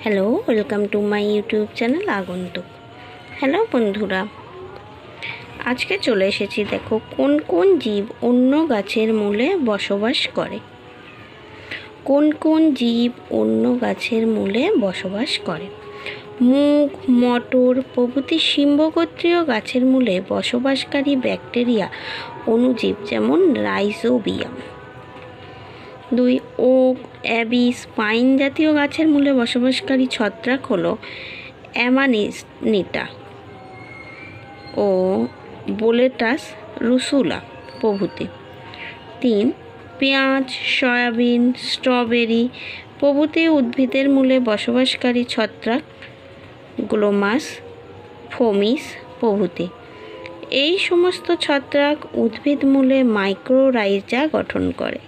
Hello, welcome to my YouTube channel আগন্তুক। Hello বন্ধুরা, আজকে চলে এসেছি। দেখো কোন কোন জীব অন্য গাছের মূলে বসবাস করে। কোন কোন জীব অন্য গাছের মূলে বসবাস করে? মুগ, মটর প্রভৃতি শিম্বগোত্রীয় গাছের মূলে বসবাসকারী ব্যাকটেরিয়া অণুজীব, যেমন রাইজোবিয়াম। 2. ওক, অ্যাবিস, পাইন জাতীয় গাছের মূলে বসবাসকারী ছত্রাক হলো অ্যামানিটা ও বোলেটাস রুসুলা প্রভৃতি। 3. পেঁয়াজ, সয়াবিন, স্ট্রবেরি প্রভৃতি উদ্ভিদের মূলে বসবাসকারী ছত্রাক গ্লোমাস, ফোমিস প্রভৃতি। এই সমস্ত ছত্রাক উদ্ভিদ মূলে মাইক্রোরাইজা গঠন করে।